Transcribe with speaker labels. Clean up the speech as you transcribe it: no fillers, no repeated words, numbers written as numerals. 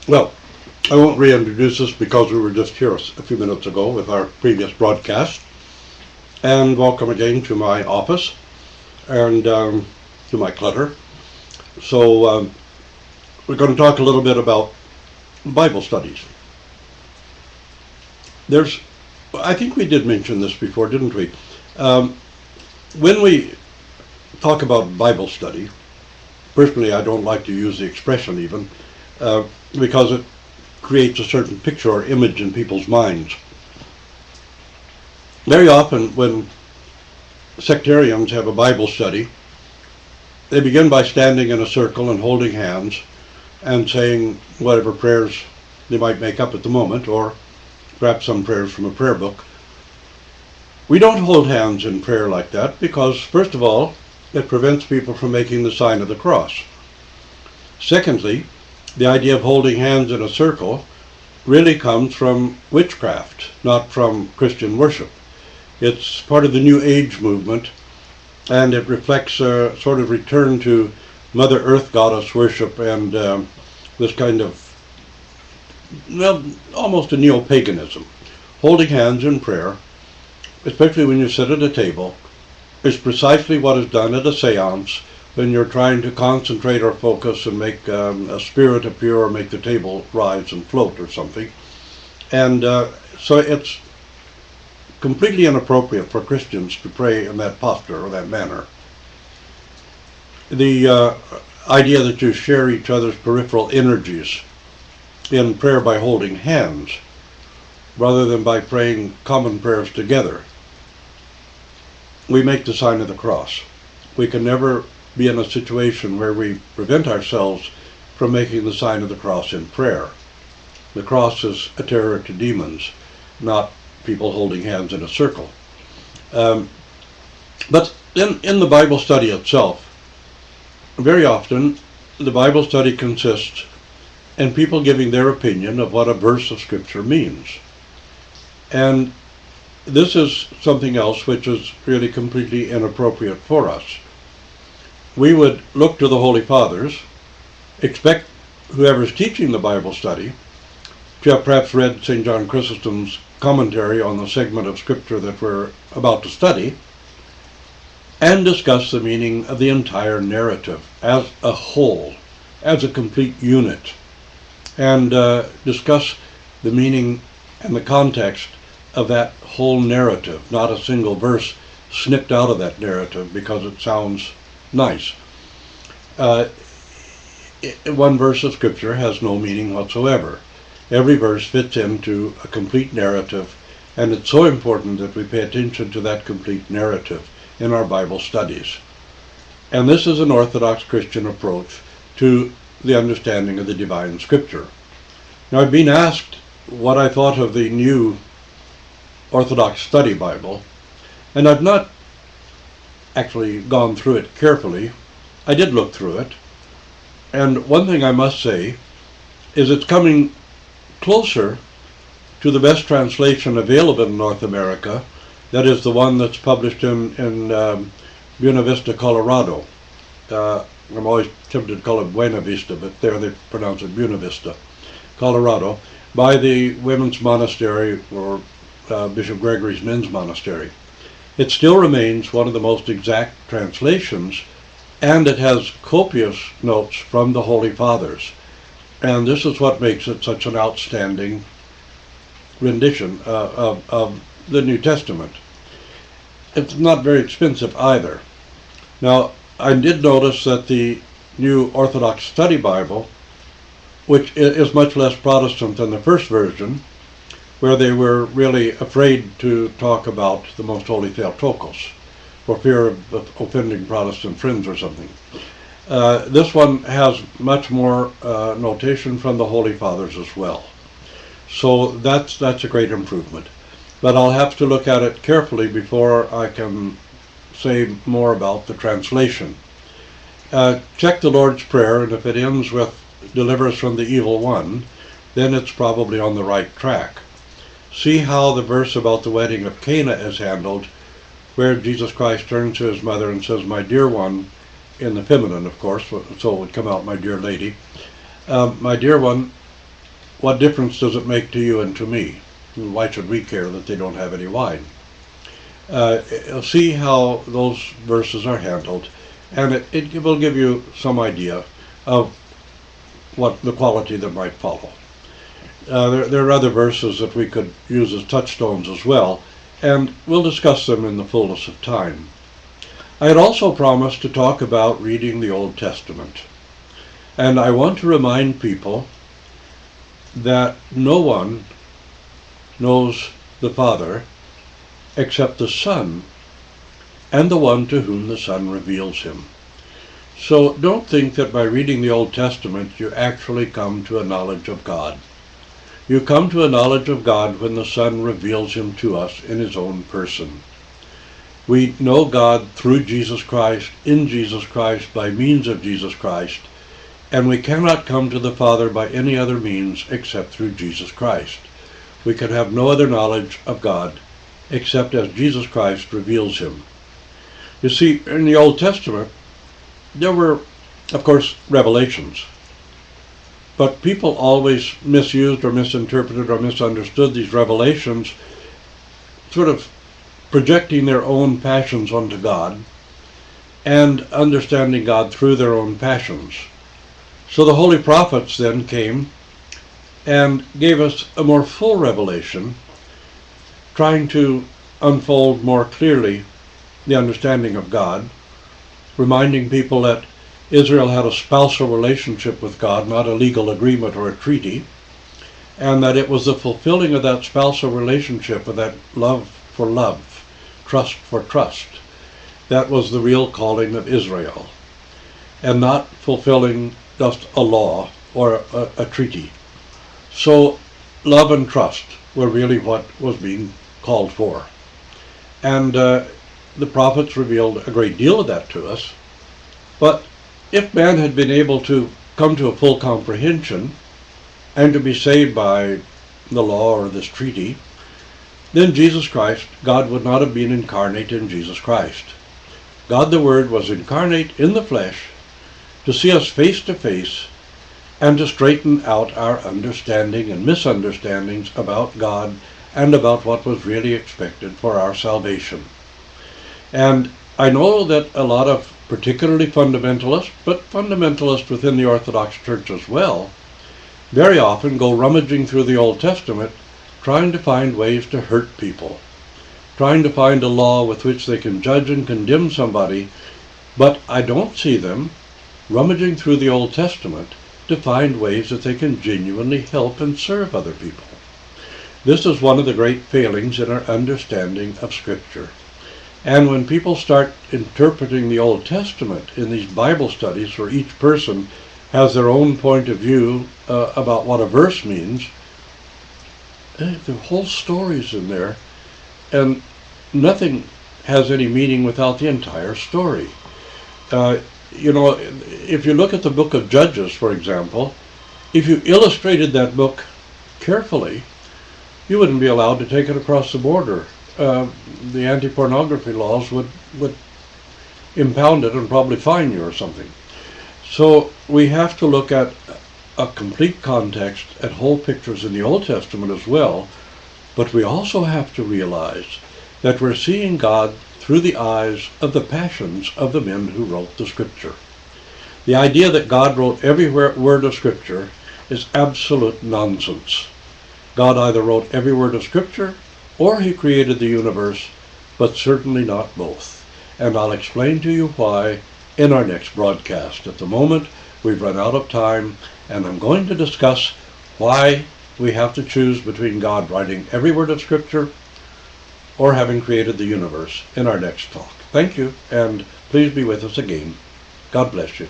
Speaker 1: Well, I won't reintroduce us because we were just here a few minutes ago with our previous broadcast. And welcome again to my office and to my clutter. So we're going to talk a little bit about Bible studies. I think we did mention this before, didn't we? When we talk about Bible study, personally I don't like to use the expression even, because it creates a certain picture or image in people's minds. Very often when sectarians have a Bible study, they begin by standing in a circle and holding hands and saying whatever prayers they might make up at the moment, or perhaps some prayers from a prayer book. We don't hold hands in prayer like that because, first of all, it prevents people from making the sign of the cross. Secondly, the idea of holding hands in a circle really comes from witchcraft, not from Christian worship. It's part of the New Age movement, and it reflects a sort of return to Mother Earth goddess worship and this kind of, well, almost a neo-paganism. Holding hands in prayer, especially when you sit at a table, is precisely what is done at a seance when you're trying to concentrate or focus and make a spirit appear or make the table rise and float or something. And so it's completely inappropriate for Christians to pray in that posture or that manner. The idea that you share each other's peripheral energies in prayer by holding hands rather than by praying common prayers together, we make the sign of the cross. We can never be in a situation where we prevent ourselves from making the sign of the cross in prayer. The cross is a terror to demons, not people holding hands in a circle. But in the Bible study itself, very often the Bible study consists in people giving their opinion of what a verse of Scripture means. And this is something else which is really completely inappropriate for us. We would look to the Holy Fathers, expect whoever's teaching the Bible study to have perhaps read St. John Chrysostom's commentary on the segment of Scripture that we're about to study, and discuss the meaning of the entire narrative as a whole, as a complete unit, and discuss the meaning and the context of that whole narrative, not a single verse snipped out of that narrative because it sounds nice. One verse of Scripture has no meaning whatsoever. Every verse fits into a complete narrative, and it's so important that we pay attention to that complete narrative in our Bible studies. And this is an Orthodox Christian approach to the understanding of the divine Scripture. Now, I've been asked what I thought of the new Orthodox Study Bible, and I've not actually gone through it carefully. I did look through it, and one thing I must say is it's coming closer to the best translation available in North America, that is the one that's published in Buena Vista, Colorado. I'm always tempted to call it Buena Vista, but there they pronounce it Buena Vista, Colorado, by the Women's Monastery, or Bishop Gregory's Men's Monastery. It still remains one of the most exact translations, and it has copious notes from the Holy Fathers. And this is what makes it such an outstanding rendition of the New Testament. It's not very expensive either. Now, I did notice that the New Orthodox Study Bible, which is much less Protestant than the first version, where they were really afraid to talk about the Most Holy Theotokos for fear of offending Protestant friends or something. This one has much more notation from the Holy Fathers as well. So that's a great improvement. But I'll have to look at it carefully before I can say more about the translation. Check the Lord's Prayer, and if it ends with "Deliver us from the evil one," then it's probably on the right track. See how the verse about the wedding of Cana is handled, where Jesus Christ turns to his mother and says, "My dear one," in the feminine, of course, so it would come out, "My dear lady." "My dear one, what difference does it make to you and to me? Why should we care that they don't have any wine? See how those verses are handled, and it will give you some idea of what the quality that might follow. There are other verses that we could use as touchstones as well, and we'll discuss them in the fullness of time. I had also promised to talk about reading the Old Testament, and I want to remind people that no one knows the Father except the Son and the one to whom the Son reveals him. So don't think that by reading the Old Testament you actually come to a knowledge of God. You come to a knowledge of God when the Son reveals him to us in his own person. We know God through Jesus Christ, in Jesus Christ, by means of Jesus Christ, and we cannot come to the Father by any other means except through Jesus Christ. We can have no other knowledge of God except as Jesus Christ reveals him. You see, in the Old Testament, there were, of course, revelations. But people always misused or misinterpreted or misunderstood these revelations, sort of projecting their own passions onto God and understanding God through their own passions. So the holy prophets then came and gave us a more full revelation, trying to unfold more clearly the understanding of God, reminding people that Israel had a spousal relationship with God, not a legal agreement or a treaty, and that it was the fulfilling of that spousal relationship, of that love for love, trust for trust, that was the real calling of Israel, and not fulfilling just a law or a treaty. So love and trust were really what was being called for. And the prophets revealed a great deal of that to us. But if man had been able to come to a full comprehension and to be saved by the law or this treaty, then Jesus Christ, God would not have been incarnate in Jesus Christ. God the Word was incarnate in the flesh to see us face to face and to straighten out our understanding and misunderstandings about God and about what was really expected for our salvation. And I know that a lot of particularly fundamentalists, but fundamentalists within the Orthodox Church as well, very often go rummaging through the Old Testament trying to find ways to hurt people, trying to find a law with which they can judge and condemn somebody, but I don't see them rummaging through the Old Testament to find ways that they can genuinely help and serve other people. This is one of the great failings in our understanding of Scripture. And when people start interpreting the Old Testament in these Bible studies where each person has their own point of view about what a verse means, the whole story's in there, and nothing has any meaning without the entire story. If you look at the book of Judges, for example, if you illustrated that book carefully, you wouldn't be allowed to take it across the border. The anti-pornography laws would impound it and probably fine you or something. So we have to look at a complete context and whole pictures in the Old Testament as well, but we also have to realize that we're seeing God through the eyes of the passions of the men who wrote the Scripture. The idea that God wrote every word of Scripture is absolute nonsense. God either wrote every word of Scripture or he created the universe, but certainly not both. And I'll explain to you why in our next broadcast. At the moment, we've run out of time, and I'm going to discuss why we have to choose between God writing every word of Scripture or having created the universe in our next talk. Thank you, and please be with us again. God bless you.